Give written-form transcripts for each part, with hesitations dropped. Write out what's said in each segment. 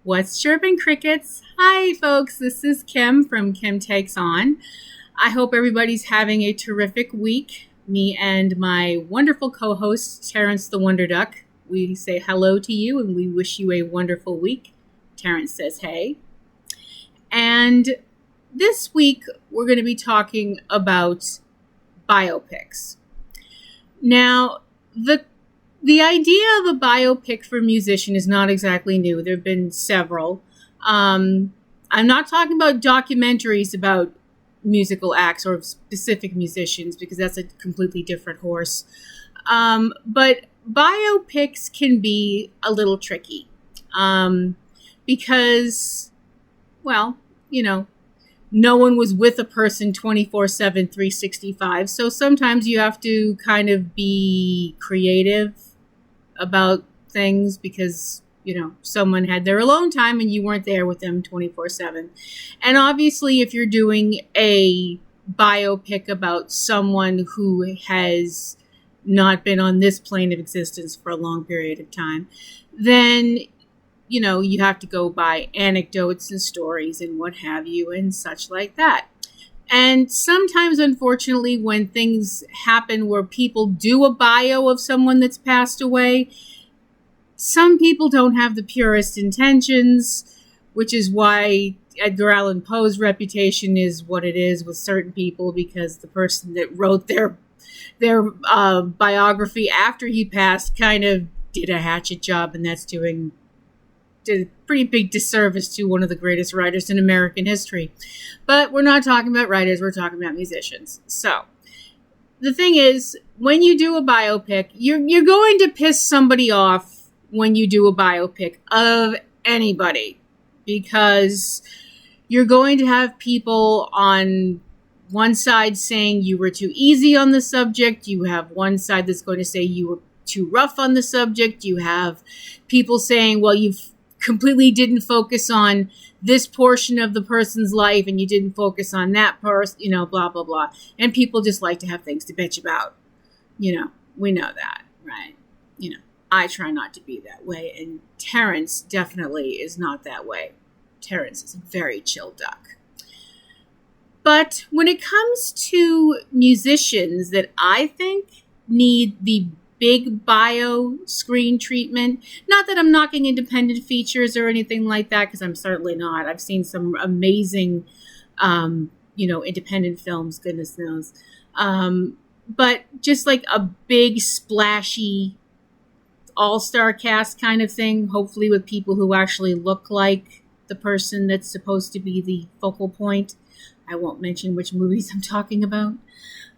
What's chirping, crickets? Hi, folks. This is Kim from Kim Takes On. I hope everybody's having a terrific week. Me and my wonderful co-host, Terrence the Wonder Duck, we say hello to you and we wish you a wonderful week. Terrence says hey. And this week, we're going to be talking about biopics. Now, the idea of a biopic for a musician is not exactly new. There have been several. I'm not talking about documentaries about musical acts or specific musicians because that's a completely different horse. But biopics can be a little tricky because, well, no one was with a person 24/7, 365. So sometimes you have to kind of be creative about things because, someone had their alone time and you weren't there with them 24/7. And obviously, if you're doing a biopic about someone who has not been on this plane of existence for a long period of time, then, you have to go by anecdotes and stories and what have you and such like that. And sometimes, unfortunately, when things happen where people do a bio of someone that's passed away, some people don't have the purest intentions, which is why Edgar Allan Poe's reputation is what it is with certain people, because the person that wrote their biography after he passed kind of did a hatchet job, and that's did a pretty big disservice to one of the greatest writers in American history. But we're not talking about writers, we're talking about musicians. So the thing is, when you do a biopic, you're going to piss somebody off when you do a biopic of anybody, because you're going to have people on one side saying you were too easy on the subject. You have one side that's going to say you were too rough on the subject. You have people saying, well, you've completely didn't focus on this portion of the person's life and you didn't focus on that person, blah, blah, blah. And people just like to have things to bitch about. We know that, right? I try not to be that way. And Terrence definitely is not that way. Terrence is a very chill duck. But when it comes to musicians that I think need the big bio screen treatment, not that I'm knocking independent features or anything like that, because I'm certainly not. I've seen some amazing, independent films, goodness knows. But just like a big splashy all-star cast kind of thing, hopefully with people who actually look like the person that's supposed to be the focal point. I won't mention which movies I'm talking about.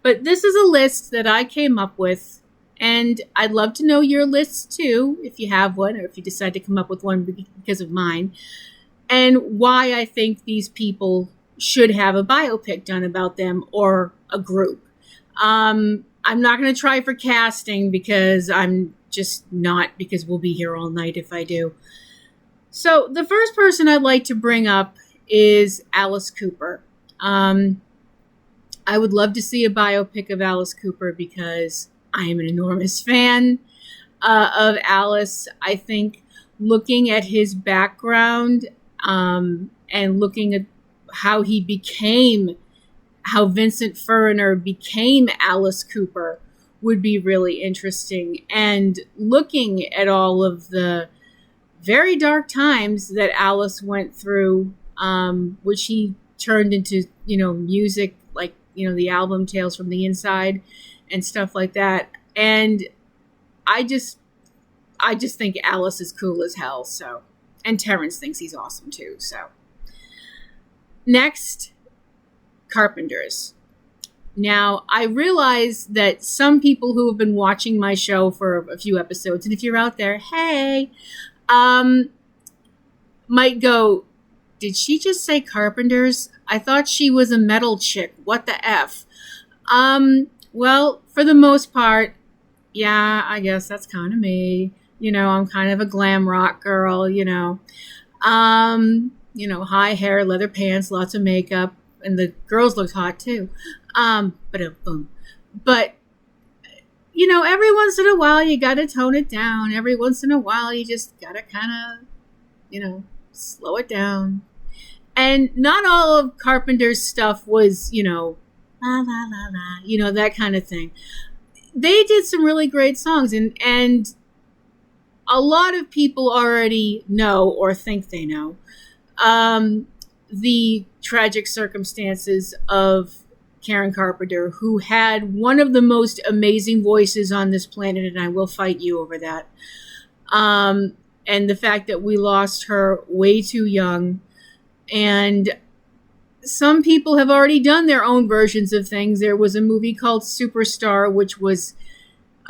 But this is a list that I came up with, and I'd love to know your lists too, if you have one, or if you decide to come up with one because of mine, and why I think these people should have a biopic done about them or a group. I'm not going to try for casting because I'm just not, because we'll be here all night if I do. So the first person I'd like to bring up is Alice Cooper. I would love to see a biopic of Alice Cooper because I am an enormous fan of Alice. I think looking at his background and looking at how Vincent Furrener became Alice Cooper would be really interesting. And looking at all of the very dark times that Alice went through, which he turned into, music, like, the album Tales from the Inside and stuff like that. And I just think Alice is cool as hell. So, and Terrence thinks he's awesome too. So next, Carpenters. Now, I realize that some people who have been watching my show for a few episodes, and if you're out there, hey, might go, did she just say Carpenters? I thought she was a metal chick. What the F? Well, for the most part, yeah, I guess that's kind of me. I'm kind of a glam rock girl, high hair, leather pants, lots of makeup, and the girls looked hot too. But every once in a while you got to tone it down. Every once in a while you just got to kind of, slow it down. And not all of Carpenter's stuff was, la la la la, that kind of thing. They did some really great songs, and a lot of people already know or think they know the tragic circumstances of Karen Carpenter, who had one of the most amazing voices on this planet, and I will fight you over that. And the fact that we lost her way too young. And some people have already done their own versions of things. There was a movie called Superstar, which was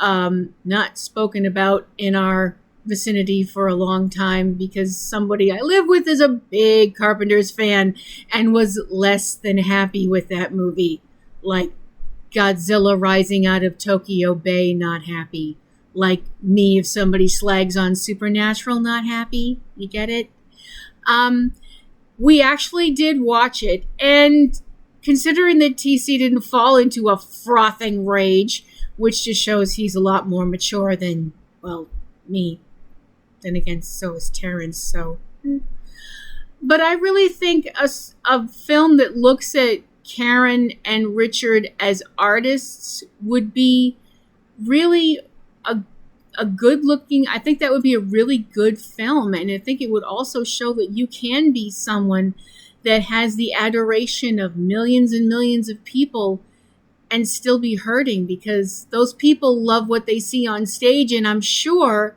not spoken about in our vicinity for a long time because somebody I live with is a big Carpenter's fan and was less than happy with that movie. Like Godzilla rising out of Tokyo Bay, not happy. Like me, if somebody slags on Supernatural, not happy. You get it? We actually did watch it, and considering that TC didn't fall into a frothing rage, which just shows he's a lot more mature than, well, me. Then again, so is Terrence, so. But I really think a film that looks at Karen and Richard as artists would be really a good looking, I think that would be a really good film. And I think it would also show that you can be someone that has the adoration of millions and millions of people and still be hurting, because those people love what they see on stage. And I'm sure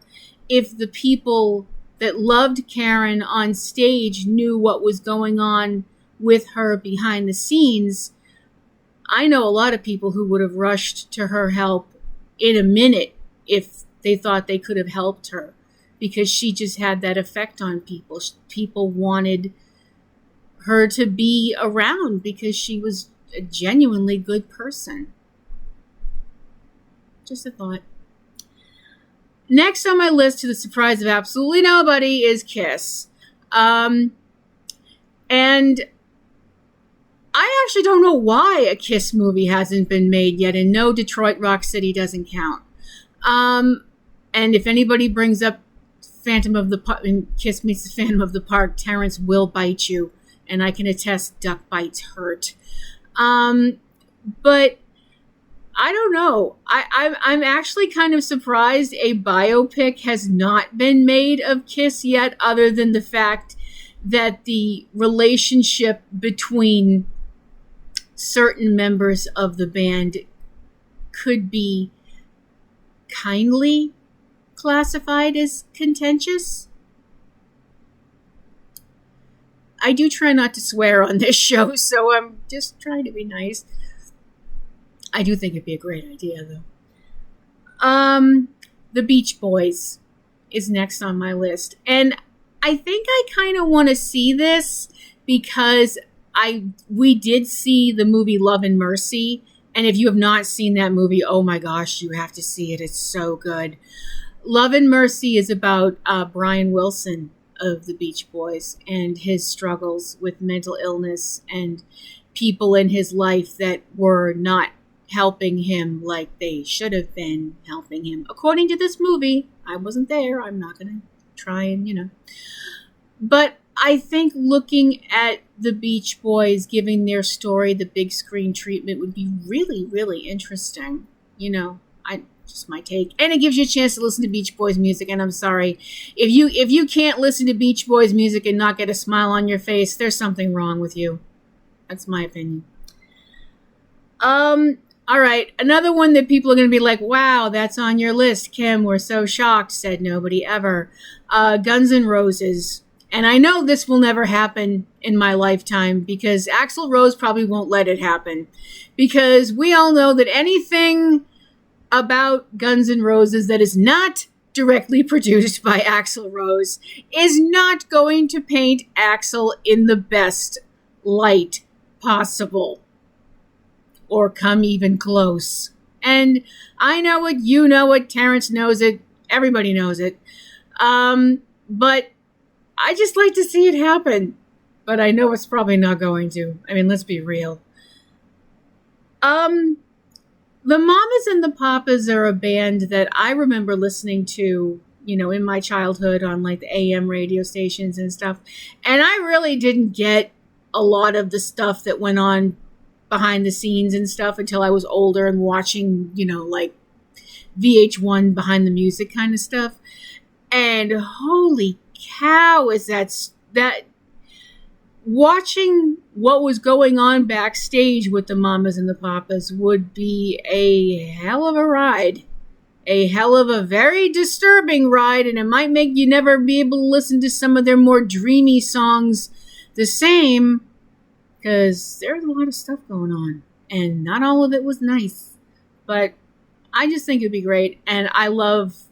if the people that loved Karen on stage knew what was going on with her behind the scenes, I know a lot of people who would have rushed to her help in a minute if they thought they could have helped her, because she just had that effect on people. People wanted her to be around because she was a genuinely good person. Just a thought. Next on my list, to the surprise of absolutely nobody, is Kiss. And I actually don't know why a Kiss movie hasn't been made yet, and no, Detroit Rock City doesn't count. And if anybody brings up Phantom of the Park and Kiss meets the Phantom of the Park, Terrence will bite you, and I can attest duck bites hurt. But I don't know. I'm actually kind of surprised a biopic has not been made of Kiss yet, other than the fact that the relationship between certain members of the band could be kindly classified as contentious. I do try not to swear on this show, so I'm just trying to be nice. I do think it'd be a great idea, though. The Beach Boys is next on my list. And I think I kind of want to see this because we did see the movie Love and Mercy. And if you have not seen that movie, oh my gosh, you have to see it. It's so good. Love and Mercy is about Brian Wilson of the Beach Boys and his struggles with mental illness and people in his life that were not helping him like they should have been helping him. According to this movie, I wasn't there. I'm not going to try and, But I think looking at the Beach Boys giving their story the big screen treatment would be really, really interesting. Just my take. And it gives you a chance to listen to Beach Boys music. And I'm sorry, if you can't listen to Beach Boys music and not get a smile on your face, there's something wrong with you. That's my opinion. All right, another one that people are going to be like, wow, that's on your list, Kim. We're so shocked, said nobody ever. Guns N' Roses. And I know this will never happen in my lifetime because Axl Rose probably won't let it happen. Because we all know that anything about Guns N' Roses that is not directly produced by Axl Rose is not going to paint Axl in the best light possible. Or come even close. And I know it, you know it, Terrence knows it, everybody knows it. But I just like to see it happen. But I know it's probably not going to. I mean, let's be real. The Mamas and the Papas are a band that I remember listening to in my childhood on like the AM radio stations and stuff. And I really didn't get a lot of the stuff that went on behind the scenes and stuff until I was older and watching, like VH1 behind the music kind of stuff. And holy cow, is that watching what was going on backstage with the Mamas and the Papas would be a hell of a ride. A hell of a very disturbing ride, and it might make you never be able to listen to some of their more dreamy songs the same, because there's a lot of stuff going on, and not all of it was nice. But I just think it'd be great, and I love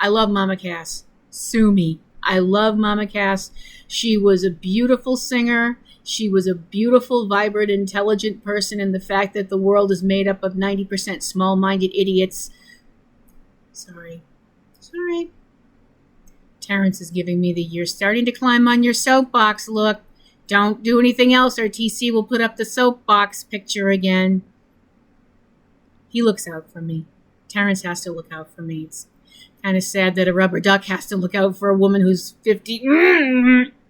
Mama Cass. Sue me. I love Mama Cass. She was a beautiful singer. She was a beautiful, vibrant, intelligent person, and the fact that the world is made up of 90% small-minded idiots. Sorry. Terrence is giving me the "you're starting to climb on your soapbox" look. Don't do anything else or TC will put up the soapbox picture again. He looks out for me. Terrence has to look out for me. It's kind of sad that a rubber duck has to look out for a woman who's 50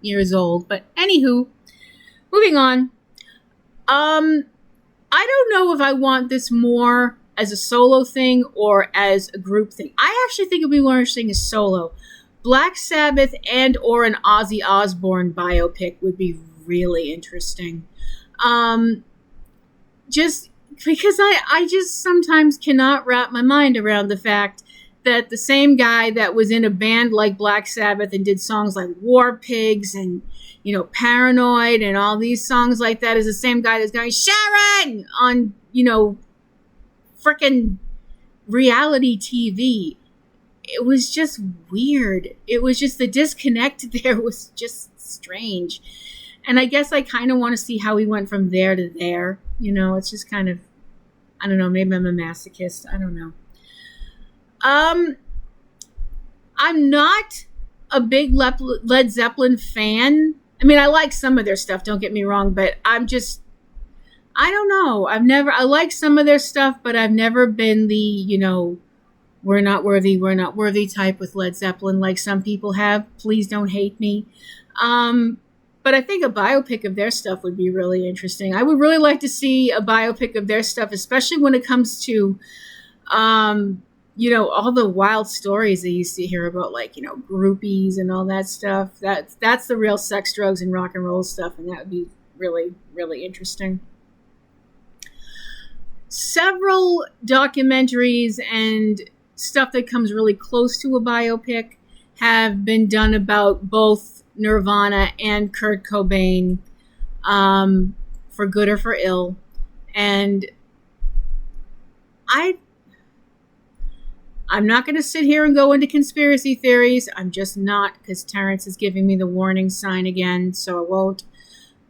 years old. But anywho, moving on. I don't know if I want this more as a solo thing or as a group thing. I actually think it'd be more interesting as solo. Black Sabbath and or an Ozzy Osbourne biopic would be really interesting. Just because I just sometimes cannot wrap my mind around the fact that the same guy that was in a band like Black Sabbath and did songs like War Pigs and, Paranoid and all these songs like that is the same guy that's going, Sharon, on, frickin' reality TV. It was just weird. It was just the disconnect there was just strange. And I guess I kind of want to see how he went from there to there. It's just kind of, I don't know, maybe I'm a masochist. I don't know. I'm not a big Led Zeppelin fan. I mean, I like some of their stuff, don't get me wrong, but I don't know. I like some of their stuff, but I've never been the, we're not worthy type with Led Zeppelin like some people have. Please don't hate me. But I think a biopic of their stuff would be really interesting. I would really like to see a biopic of their stuff, especially when it comes to, all the wild stories they used to hear about, like, groupies and all that stuff. That's the real sex, drugs, and rock and roll stuff, and that would be really, really interesting. Several documentaries and stuff that comes really close to a biopic have been done about both Nirvana and Kurt Cobain, for good or for ill. And I'm not going to sit here and go into conspiracy theories. I'm just not, because Terrence is giving me the warning sign again, so I won't.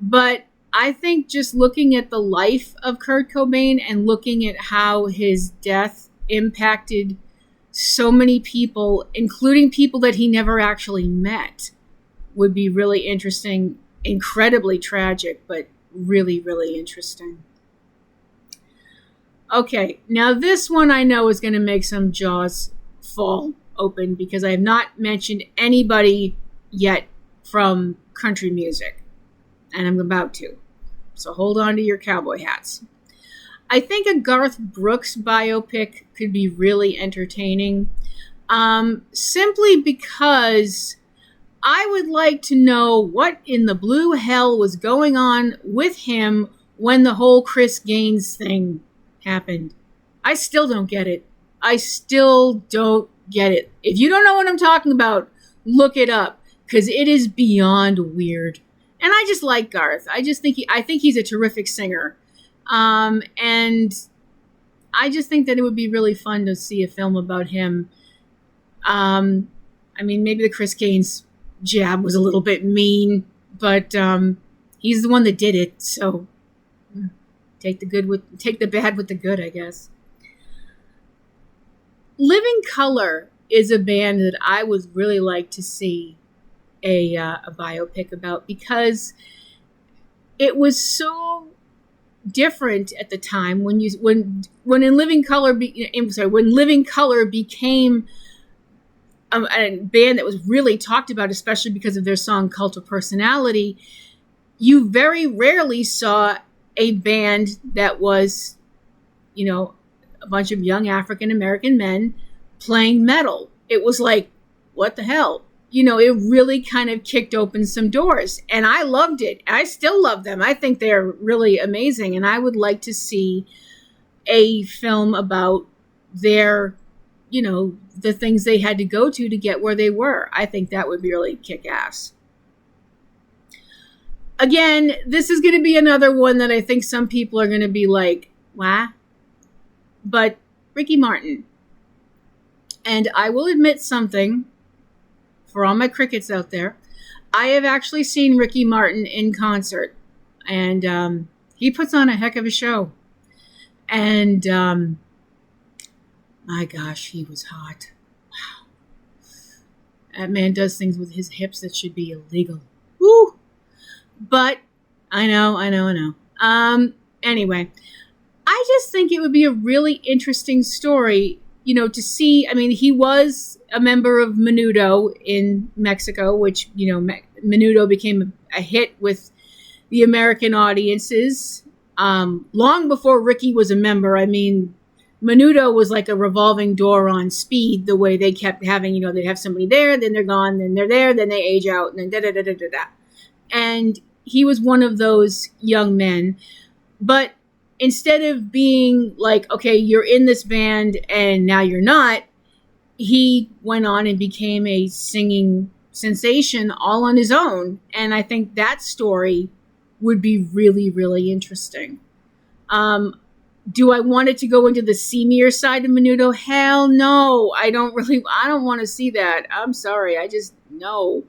But I think just looking at the life of Kurt Cobain and looking at how his death impacted so many people, including people that he never actually met, would be really interesting. Incredibly tragic, but really, really interesting. Okay, now this one I know is going to make some jaws fall open because I have not mentioned anybody yet from country music, and I'm about to. So hold on to your cowboy hats. I think a Garth Brooks biopic could be really entertaining, simply because I would like to know what in the blue hell was going on with him when the whole Chris Gaines thing happened. I still don't get it. If you don't know what I'm talking about, look it up, because it is beyond weird. And I just like Garth. I think he's a terrific singer. And I just think that it would be really fun to see a film about him. Maybe the Chris Gaines jab was a little bit mean, but he's the one that did it, so take the bad with the good, I guess. Living Colour is a band that I would really like to see a biopic about, because it was so different at the time when Living Colour became a band that was really talked about, especially because of their song Cult of Personality, you very rarely saw a band that was, a bunch of young African American men playing metal. It was like, what the hell? It really kind of kicked open some doors, and I loved it. I still love them. I think they're really amazing, and I would like to see a film about their, the things they had to go to get where they were. I think that would be really kick ass. Again, this is going to be another one that I think some people are going to be like, "Wah?" But Ricky Martin. And I will admit something for all my crickets out there. I have actually seen Ricky Martin in concert, and he puts on a heck of a show. And my gosh, he was hot. Wow. That man does things with his hips that should be illegal. Woo! But I know. Anyway, I just think it would be a really interesting story, to see. I mean, he was a member of Menudo in Mexico, which, Menudo became a hit with the American audiences long before Ricky was a member. I mean, Menudo was like a revolving door on speed, the way they kept having, they'd have somebody there, then they're gone, then they're there, then they age out, and then da-da-da-da-da-da. And he was one of those young men. But instead of being like, okay, you're in this band and now you're not, he went on and became a singing sensation all on his own. And I think that story would be really, really interesting. Do I want it to go into the seamier side of Menudo? Hell no. I don't want to see that. I'm sorry. No.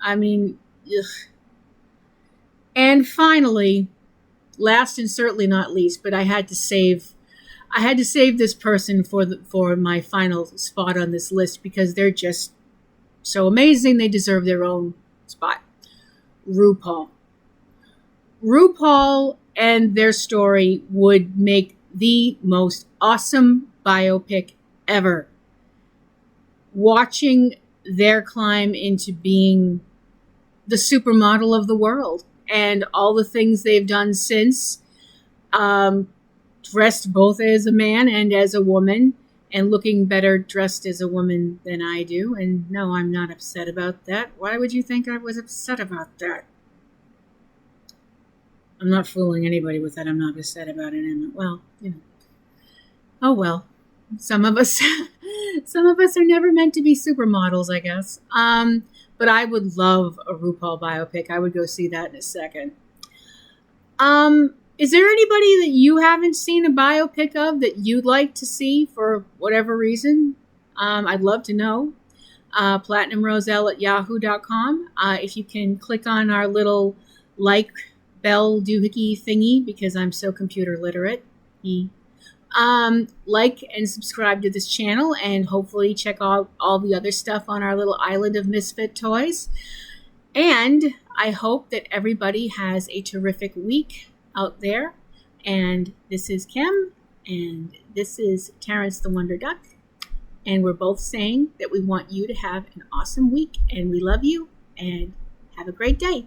I mean, ugh. And finally, last and certainly not least, but I had to save this person for my final spot on this list because they're just so amazing. They deserve their own spot. RuPaul and their story would make the most awesome biopic ever. Watching their climb into being the supermodel of the world and all the things they've done since, dressed both as a man and as a woman, and looking better dressed as a woman than I do. And no, I'm not upset about that. Why would you think I was upset about that? I'm not fooling anybody with that. I'm not upset about it. And well, oh well. Some of us are never meant to be supermodels, I guess. But I would love a RuPaul biopic. I would go see that in a second. Is there anybody that you haven't seen a biopic of that you'd like to see for whatever reason? I'd love to know. PlatinumRoselle@yahoo.com. If you can click on our little like bell doohickey thingy because I'm so computer literate. Like and subscribe to this channel and hopefully check out all the other stuff on our little island of misfit toys. And I hope that everybody has a terrific week out there. And this is Kim and this is Terrence the Wonder Duck. And we're both saying that we want you to have an awesome week and we love you and have a great day.